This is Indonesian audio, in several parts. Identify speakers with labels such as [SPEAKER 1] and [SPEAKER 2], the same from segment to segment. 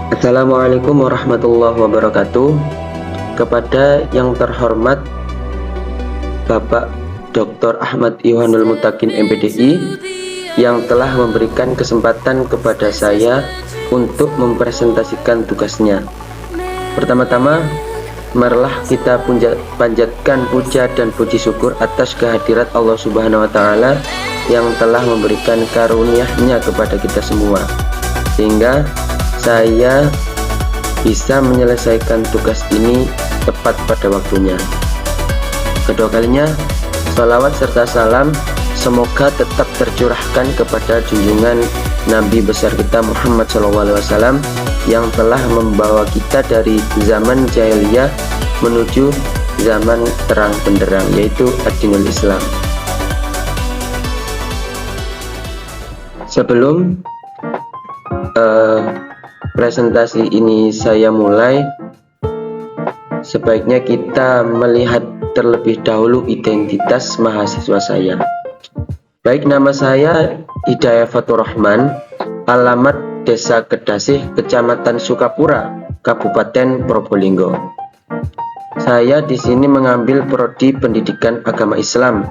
[SPEAKER 1] Assalamualaikum warahmatullahi wabarakatuh. Kepada yang terhormat Bapak Dr. Ahmad Ihwanul Mutakin MPDI yang telah memberikan kesempatan kepada saya untuk mempresentasikan tugasnya. Pertama-tama, marilah kita panjatkan puja dan puji syukur atas kehadirat Allah Subhanahu wa Ta'ala yang telah memberikan karunia-Nya kepada kita semua, sehingga saya bisa menyelesaikan tugas ini tepat pada waktunya. Kedua kalinya, salawat serta salam semoga tetap tercurahkan kepada junjungan Nabi besar kita Muhammad SAW yang telah membawa kita dari zaman jahiliyah menuju zaman terang benderang, yaitu ad-dinul Islam. Sebelum presentasi ini saya mulai, sebaiknya kita melihat terlebih dahulu identitas mahasiswa saya. Baik, nama saya Hidayah Fatur Rahman, alamat Desa Kedasih, Kecamatan Sukapura, Kabupaten Probolinggo. Saya di sini mengambil prodi Pendidikan Agama Islam,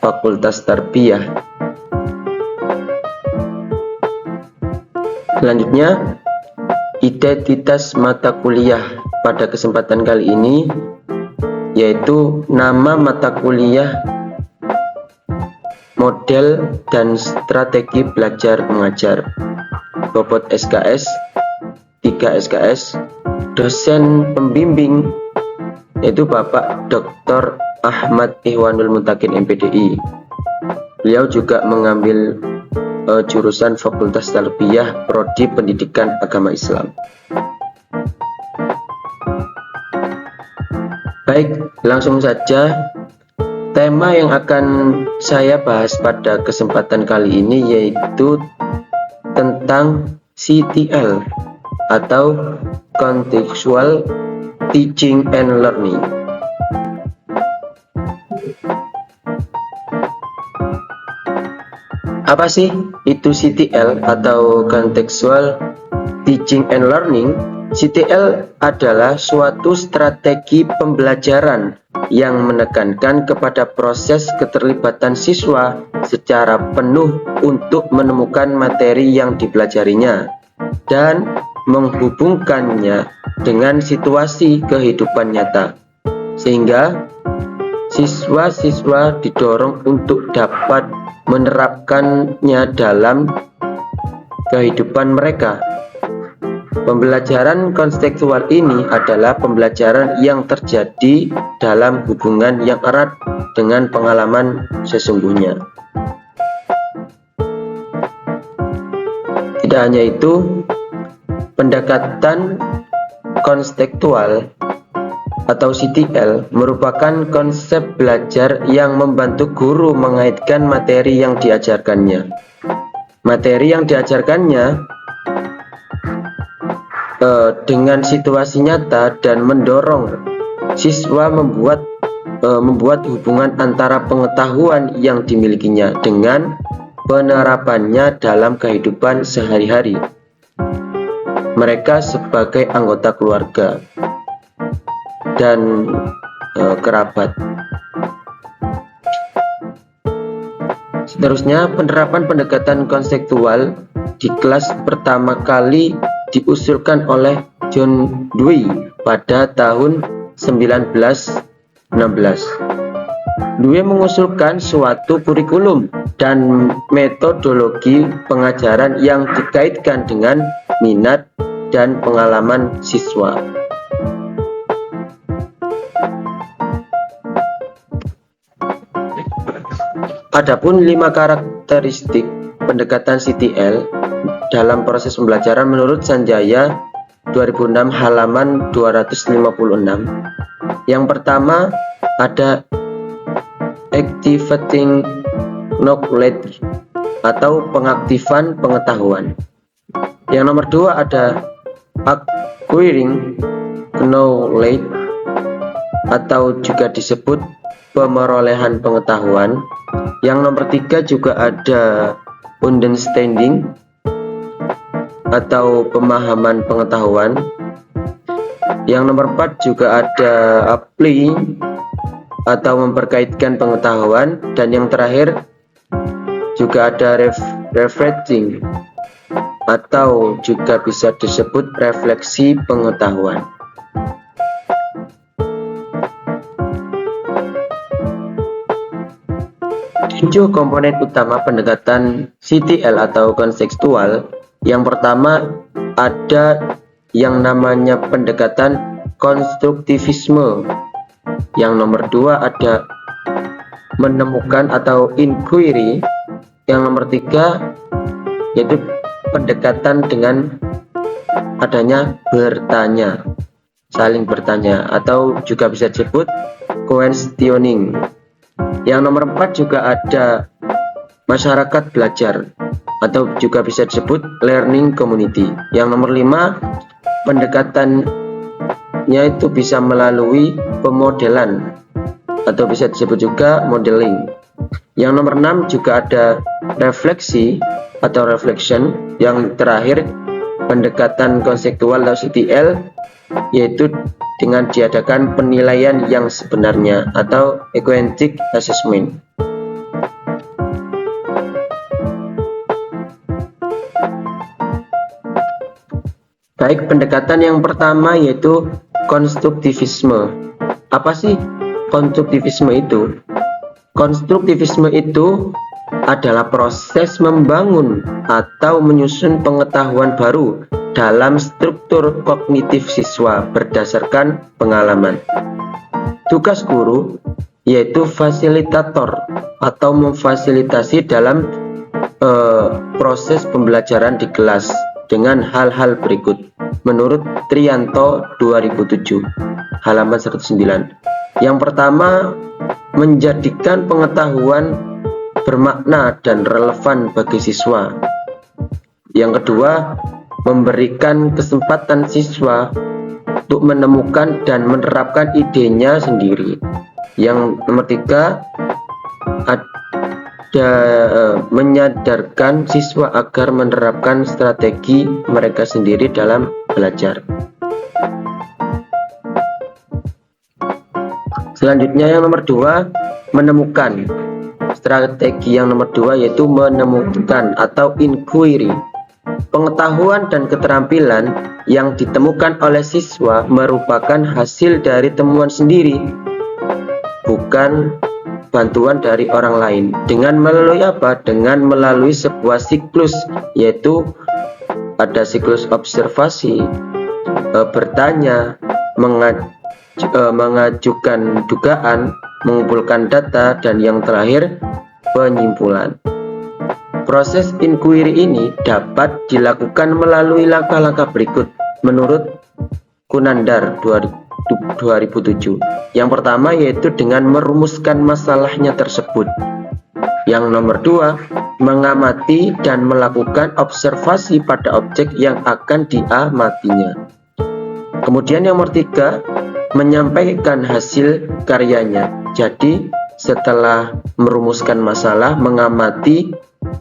[SPEAKER 1] Fakultas Tarbiyah. Selanjutnya, identitas mata kuliah pada kesempatan kali ini yaitu nama mata kuliah model dan strategi belajar mengajar, bobot SKS 3 SKS, dosen pembimbing yaitu Bapak Dr. Ahmad Ihwanul Mutakin MPDI. Beliau juga mengambil jurusan Fakultas Tarbiyah, prodi Pendidikan Agama Islam. Baik, langsung saja. Tema yang akan saya bahas pada kesempatan kali ini yaitu tentang CTL atau Contextual Teaching and Learning. Apa sih itu CTL atau Contextual Teaching and Learning? CTL adalah suatu strategi pembelajaran yang menekankan kepada proses keterlibatan siswa secara penuh untuk menemukan materi yang dipelajarinya dan menghubungkannya dengan situasi kehidupan nyata, sehingga siswa-siswa didorong untuk dapat menerapkannya dalam kehidupan mereka. Pembelajaran konstekstual ini adalah pembelajaran yang terjadi dalam hubungan yang erat dengan pengalaman sesungguhnya. Tidak hanya itu, pendekatan konstekstual atau CTL merupakan konsep belajar yang membantu guru mengaitkan materi yang diajarkannya. Materi yang diajarkannya dengan situasi nyata dan mendorong siswa membuat hubungan antara pengetahuan yang dimilikinya dengan penerapannya dalam kehidupan sehari-hari mereka sebagai anggota keluarga dan kerabat. Seterusnya, penerapan pendekatan konseptual di kelas pertama kali diusulkan oleh John Dewey pada tahun 1916. Dewey mengusulkan suatu kurikulum dan metodologi pengajaran yang dikaitkan dengan minat dan pengalaman siswa. Adapun 5 karakteristik pendekatan CTL dalam proses pembelajaran menurut Sanjaya 2006 halaman 256. Yang pertama ada activating knowledge atau pengaktifan pengetahuan. Yang nomor 2 ada acquiring knowledge atau juga disebut pemerolehan pengetahuan. Yang nomor 3 juga ada understanding atau pemahaman pengetahuan. Yang nomor 4 juga ada apply atau memperkaitkan pengetahuan, dan yang terakhir juga ada reflecting atau juga bisa disebut refleksi pengetahuan. Tujuh komponen utama pendekatan CTL atau konseptual. Yang pertama ada yang namanya pendekatan konstruktivisme. Yang nomor 2 ada menemukan atau inquiry. Yang nomor 3 yaitu pendekatan dengan adanya bertanya, saling bertanya, atau juga bisa disebut questioning. Yang nomor 4 juga ada masyarakat belajar atau juga bisa disebut learning community. Yang nomor 5 pendekatannya itu bisa melalui pemodelan atau bisa disebut juga modeling. Yang nomor 6 juga ada refleksi atau reflection. Yang terakhir pendekatan konseptual atau CTL, yaitu dengan diadakan penilaian yang sebenarnya atau equatic assessment. Baik, pendekatan yang pertama yaitu konstruktivisme. Apa sih konstruktivisme itu? Konstruktivisme itu adalah proses membangun atau menyusun pengetahuan baru dalam struktur kognitif siswa berdasarkan pengalaman. Tugas guru yaitu fasilitator atau memfasilitasi dalam proses pembelajaran di kelas dengan hal-hal berikut menurut Trianto 2007 halaman 109. Yang pertama, menjadikan pengetahuan bermakna dan relevan bagi siswa. Yang kedua, memberikan kesempatan siswa untuk menemukan dan menerapkan idenya sendiri. Yang nomor 3, ada menyadarkan siswa agar menerapkan strategi mereka sendiri dalam belajar. Selanjutnya yang nomor 2, menemukan. Strategi yang nomor 2 yaitu menemukan atau inquiry. Pengetahuan dan keterampilan yang ditemukan oleh siswa merupakan hasil dari temuan sendiri, bukan bantuan dari orang lain. Dengan melalui apa? Dengan melalui sebuah siklus, yaitu ada siklus observasi, bertanya, mengajukan dugaan, mengumpulkan data, dan yang terakhir penyimpulan. Proses inquiry ini dapat dilakukan melalui langkah-langkah berikut menurut Kunandar 2007. Yang pertama yaitu dengan merumuskan masalahnya tersebut. Yang nomor 2, mengamati dan melakukan observasi pada objek yang akan diamatinya. Kemudian yang nomor 3, menyampaikan hasil karyanya. Jadi setelah merumuskan masalah, mengamati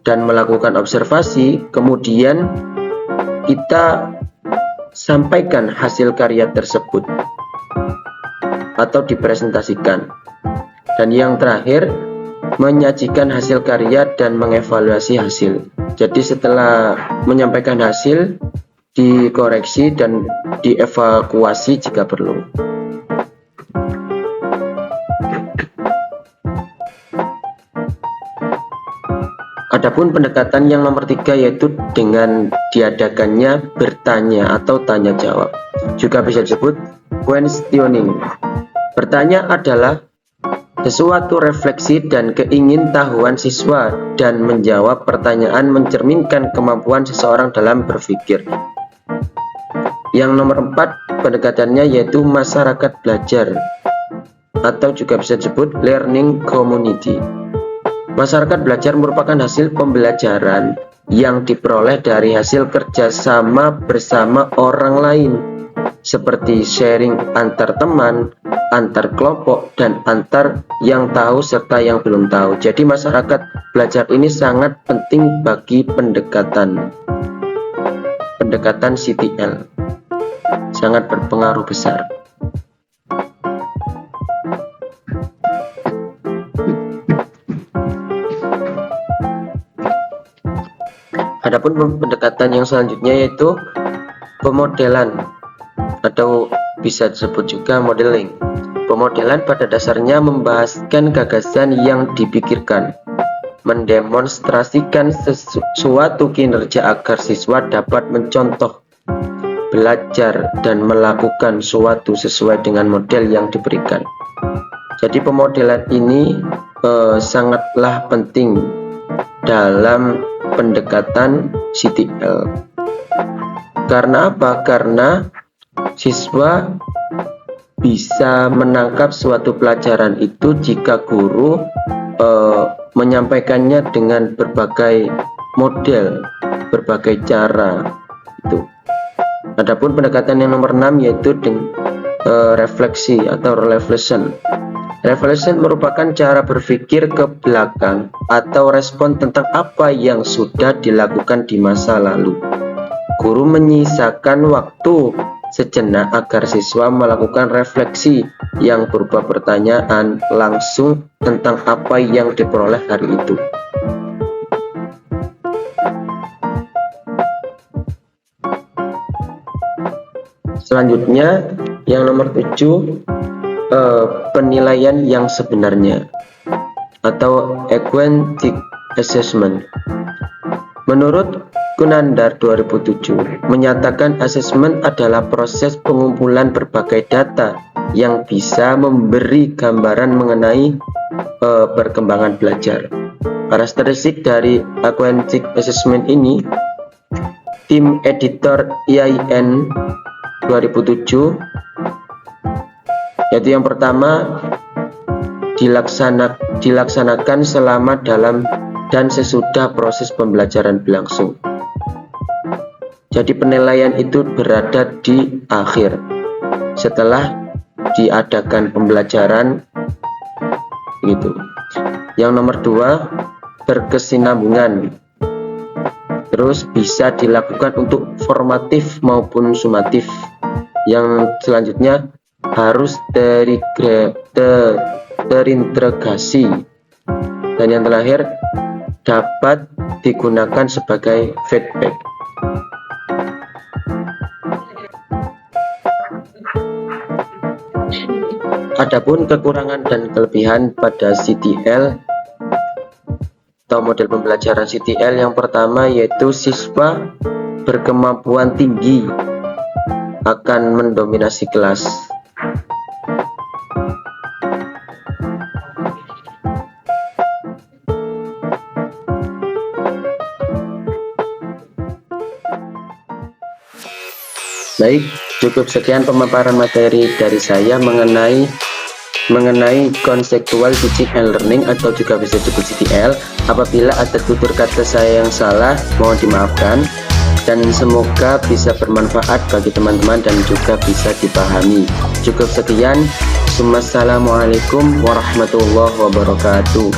[SPEAKER 1] dan melakukan observasi, kemudian kita sampaikan hasil karya tersebut atau dipresentasikan. Dan yang terakhir, menyajikan hasil karya dan mengevaluasi hasil. Jadi setelah menyampaikan hasil, dikoreksi dan dievakuasi jika perlu. Adapun pendekatan yang nomor 3 yaitu dengan diadakannya bertanya atau tanya jawab. Juga bisa disebut questioning. Bertanya adalah sesuatu refleksi dan keingintahuan siswa, dan menjawab pertanyaan mencerminkan kemampuan seseorang dalam berpikir. Yang nomor 4 pendekatannya yaitu masyarakat belajar atau juga bisa disebut learning community. Masyarakat belajar merupakan hasil pembelajaran yang diperoleh dari hasil kerjasama bersama orang lain, seperti sharing antar teman, antar kelompok, dan antar yang tahu serta yang belum tahu. Jadi masyarakat belajar ini sangat penting bagi pendekatan. pendekatan CTL sangat berpengaruh besar. Adapun pendekatan yang selanjutnya yaitu pemodelan atau bisa disebut juga modeling. Pemodelan pada dasarnya membahaskan gagasan yang dipikirkan, mendemonstrasikan suatu kinerja agar siswa dapat mencontoh, belajar, dan melakukan suatu sesuai dengan model yang diberikan. Jadi pemodelan ini sangatlah penting dalam pendekatan CTL. Karena apa? Karena siswa bisa menangkap suatu pelajaran itu jika guru menyampaikannya dengan berbagai model, berbagai cara itu. Adapun pendekatan yang nomor 6 yaitu refleksi atau reflection. Reflection merupakan cara berpikir ke belakang atau respon tentang apa yang sudah dilakukan di masa lalu. Guru menyisakan waktu sejenak agar siswa melakukan refleksi yang berupa pertanyaan langsung tentang apa yang diperoleh hari itu. Selanjutnya yang nomor 7, penilaian yang sebenarnya atau Authentic Assessment. Menurut Kunandar 2007 menyatakan asesmen adalah proses pengumpulan berbagai data yang bisa memberi gambaran mengenai perkembangan belajar. Karakteristik dari Authentic Assessment ini, tim editor IAIN 2007, yaitu yang pertama dilaksanakan selama dalam dan sesudah proses pembelajaran berlangsung. Jadi penilaian itu berada di akhir setelah diadakan pembelajaran gitu. Yang nomor 2, berkesinambungan. Terus bisa dilakukan untuk formatif maupun sumatif. Yang selanjutnya harus terintegrasi, dan yang terakhir dapat digunakan sebagai feedback. Adapun kekurangan dan kelebihan pada CTL atau model pembelajaran CTL, yang pertama yaitu siswa berkemampuan tinggi akan mendominasi kelas. Baik, cukup sekian pemaparan materi dari saya mengenai konseptual teaching and learning atau juga bisa disebut CTL. Apabila ada tutur kata saya yang salah, mohon dimaafkan, dan semoga bisa bermanfaat bagi teman-teman dan juga bisa dipahami. Cukup sekian. Wassalamualaikum warahmatullahi wabarakatuh.